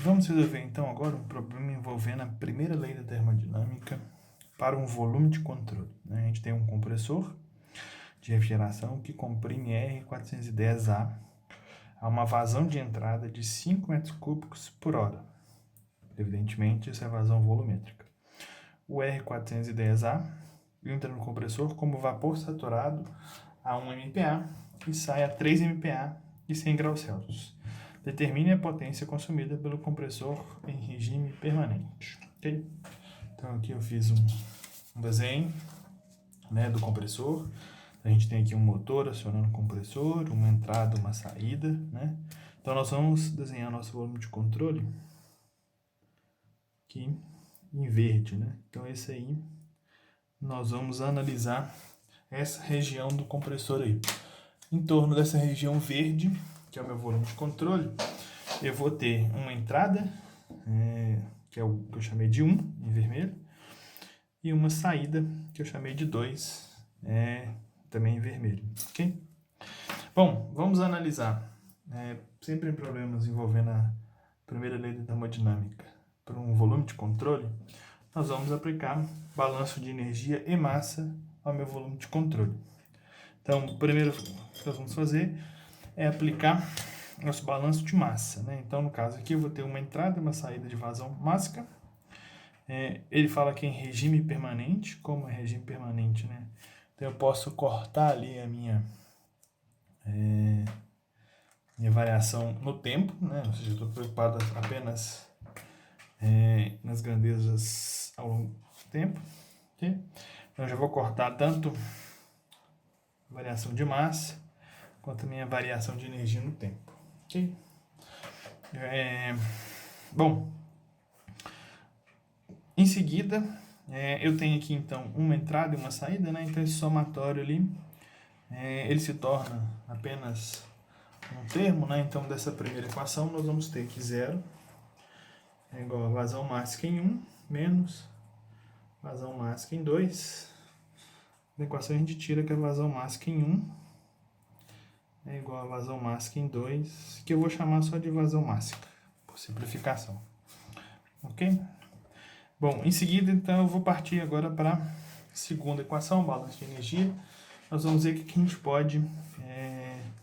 Vamos resolver então agora um problema envolvendo a primeira lei da termodinâmica para um volume de controle. A gente tem um compressor de refrigeração que comprime R410A a uma vazão de entrada de 5 metros cúbicos por hora. Evidentemente, isso é vazão volumétrica. O R410A entra no compressor como vapor saturado a 1 MPa e sai a 3 MPa e 100 graus Celsius. Determine a potência consumida pelo compressor em regime permanente. Okay? Então aqui eu fiz um desenho, né, do compressor. A gente tem aqui um motor acionando o compressor, uma entrada, uma saída, né? Então nós vamos desenhar nosso volume de controle aqui em verde, né? Então esse aí nós vamos analisar essa região do compressor aí. Em torno dessa região verde, que é o meu volume de controle, eu vou ter uma entrada, que é o que eu chamei de 1, em vermelho, e uma saída, que eu chamei de 2, também em vermelho, ok? Bom, vamos analisar, sempre em problemas envolvendo a primeira lei da termodinâmica, para um volume de controle, nós vamos aplicar balanço de energia e massa ao meu volume de controle. Então, o primeiro que nós vamos fazer é aplicar nosso balanço de massa, né? Então, no caso aqui, eu vou ter uma entrada e uma saída de vazão mássica. Ele fala que é em regime permanente. Como é regime permanente, né? Então, eu posso cortar ali a minha variação no tempo, né? Ou seja, eu estou preocupado apenas nas grandezas ao longo do tempo. Okay? Então, eu já vou cortar tanto a variação de massa quanto a minha variação de energia no tempo. Ok? Bom, em seguida, eu tenho aqui então uma entrada e uma saída, né? Então esse somatório ali, ele se torna apenas um termo, né? Então dessa primeira equação nós vamos ter que 0 é igual a vazão mássica em 1 menos vazão mássica em 2. Da equação a gente tira que a vazão mássica em 1 é igual a vazão mássica em 2, que eu vou chamar só de vazão mássica, por simplificação. Ok? Bom, em seguida, então, eu vou partir agora para a segunda equação, balanço de energia. Nós vamos ver o que a gente pode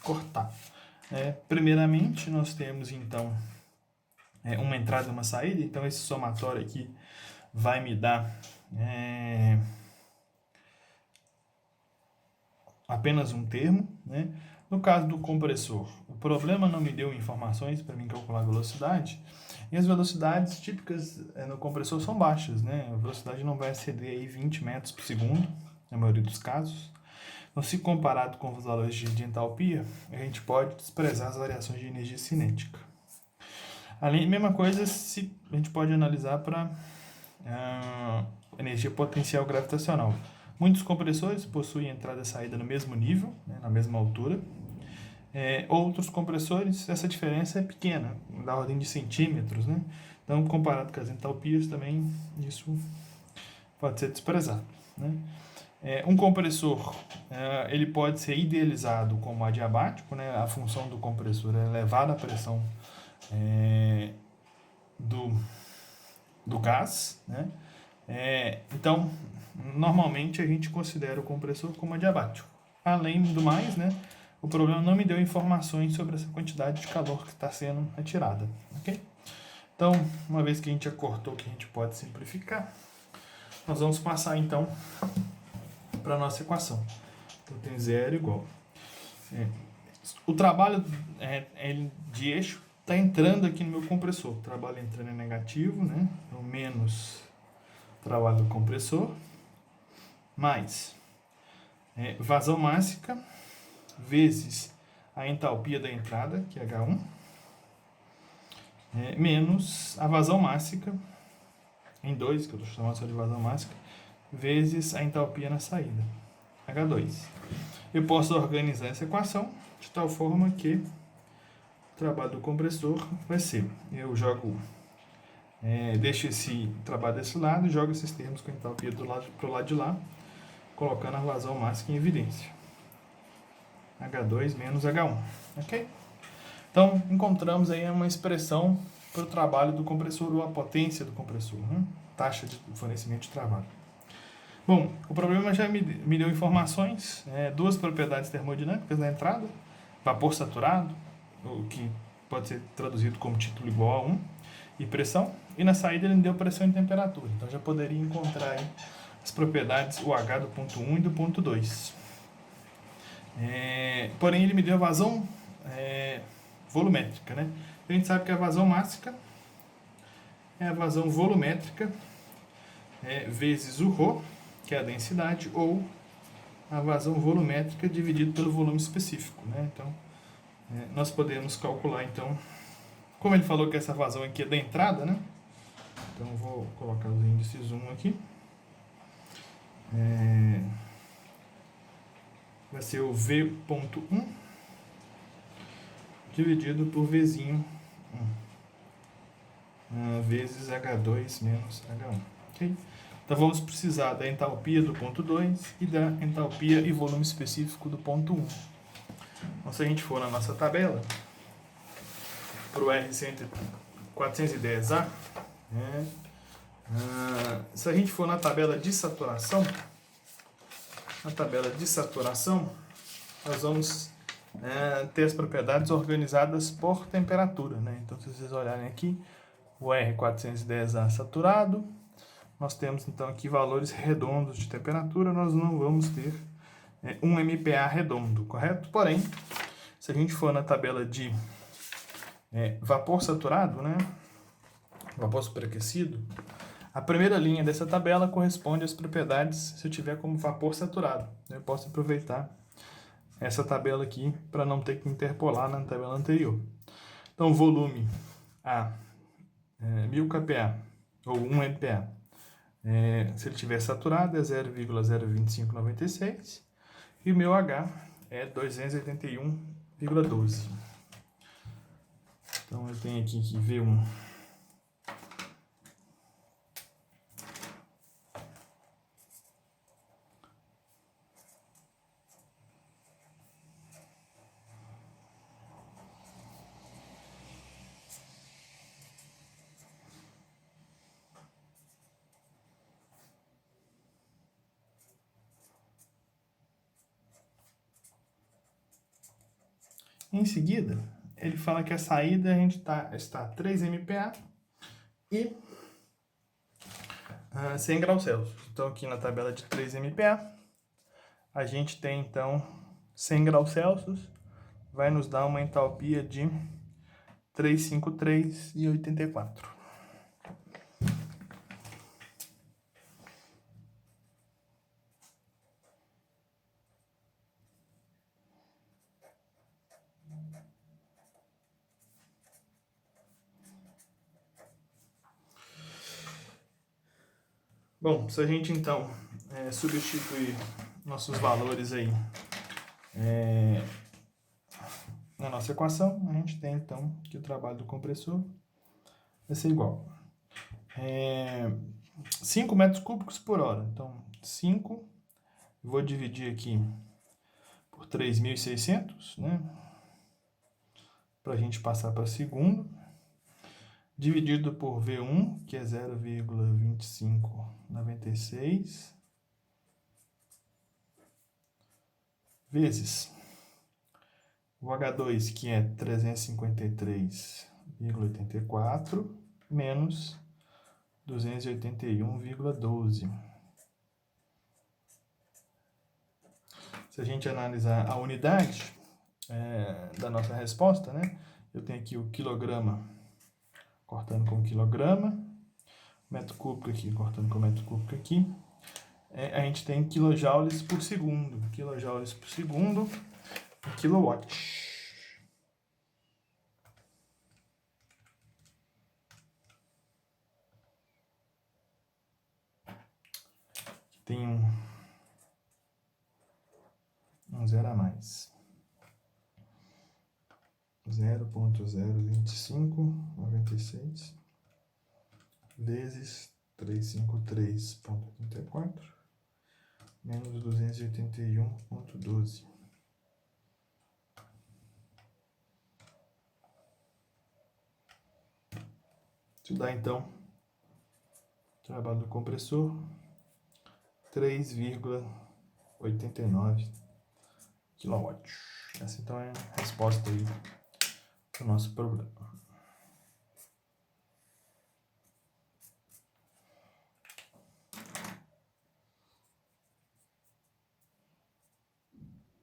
cortar. Primeiramente, nós temos, então, uma entrada e uma saída. Então, esse somatório aqui vai me dar apenas um termo, né? No caso do compressor, o problema não me deu informações para mim calcular a velocidade, e as velocidades típicas no compressor são baixas, né? A velocidade não vai exceder aí 20 metros por segundo, na maioria dos casos. Então, se comparado com os valores de entalpia, a gente pode desprezar as variações de energia cinética. Além, mesma coisa, a gente pode analisar para energia potencial gravitacional. Muitos compressores possuem entrada e saída no mesmo nível, né, na mesma altura. Outros compressores, essa diferença é pequena, da ordem de centímetros, né? Então, comparado com as entalpias, também isso pode ser desprezado, né? Um compressor, ele pode ser idealizado como adiabático, né? A função do compressor é elevar a pressão do gás, né? Então, normalmente a gente considera o compressor como adiabático. Além do mais, né, o problema não me deu informações sobre essa quantidade de calor que está sendo retirada. Okay? Então, uma vez que a gente acortou que a gente pode simplificar, nós vamos passar então para a nossa equação. Então, tem 0 igual. O trabalho de eixo está entrando aqui no meu compressor. O trabalho entrando é negativo, né? Então, menos trabalho do compressor, mais vazão mássica, vezes a entalpia da entrada, que é H1, menos a vazão mássica, em 2, que eu estou chamando só de vazão mássica, vezes a entalpia na saída, H2. Eu posso organizar essa equação de tal forma que o trabalho do compressor vai ser, eu jogo, deixo esse trabalho desse lado e jogo esses termos com a entalpia para o lado de lá, colocando a vazão mássica em evidência. H2 menos H1, ok? Então, encontramos aí uma expressão para o trabalho do compressor ou a potência do compressor, né? Taxa de fornecimento de trabalho. Bom, o problema já me deu informações, duas propriedades termodinâmicas na entrada, vapor saturado, o que pode ser traduzido como título igual a 1, e pressão, e na saída ele me deu pressão e temperatura, então já poderia encontrar aí as propriedades UH do ponto 1 e do ponto 2. Porém ele me deu a vazão volumétrica, né? A gente sabe que a vazão mássica é a vazão volumétrica vezes o ρ, que é a densidade, ou a vazão volumétrica dividido pelo volume específico, né? Então, nós podemos calcular, então, como ele falou que essa vazão aqui é da entrada, né? Então, eu vou colocar os índices 1 aqui. Vai ser o V.1 dividido por Vzinho 1 vezes H2 menos H1. Okay? Então, vamos precisar da entalpia do ponto 2 e da entalpia e volume específico do ponto 1. Então, se a gente for na nossa tabela, para o R410A, se a gente for na tabela de saturação, nós vamos ter as propriedades organizadas por temperatura, né? Então, se vocês olharem aqui, o R410A saturado, nós temos então aqui valores redondos de temperatura, nós não vamos ter 1 MPa redondo, correto? Porém, se a gente for na tabela de vapor saturado, né? Vapor superaquecido, a primeira linha dessa tabela corresponde às propriedades se eu tiver como vapor saturado. Eu posso aproveitar essa tabela aqui para não ter que interpolar na tabela anterior. Então, volume A 1000 kPa ou 1 MPa. Se ele estiver saturado é 0,02596 e o meu H é 281,12. Então, eu tenho aqui que V1 Em seguida, ele fala que a saída a gente está 3 MPa e 100 graus Celsius. Então, aqui na tabela de 3 MPa, a gente tem, então, 100 graus Celsius, vai nos dar uma entalpia de 353,84. Bom, se a gente então substituir nossos valores aí na nossa equação, a gente tem então que o trabalho do compressor vai ser igual 5 metros cúbicos por hora. Então, 5, vou dividir aqui por 3.600, né? Para a gente passar para segundo. Dividido por V1, que é 0,2596, vezes o H2, que é 353,84, menos 281,12. Se a gente analisar a unidade da nossa resposta, né? Eu tenho aqui o quilograma cortando com quilograma, metro cúbico aqui cortando com metro cúbico aqui. A gente tem quilojoules por segundo, quilowatt. Tem um zero a mais. 0,02596 vezes 353,84 menos 281,12. Isso dá, então, trabalho do compressor, 3,89 kW. Essa, então, é a resposta aí do nosso problema.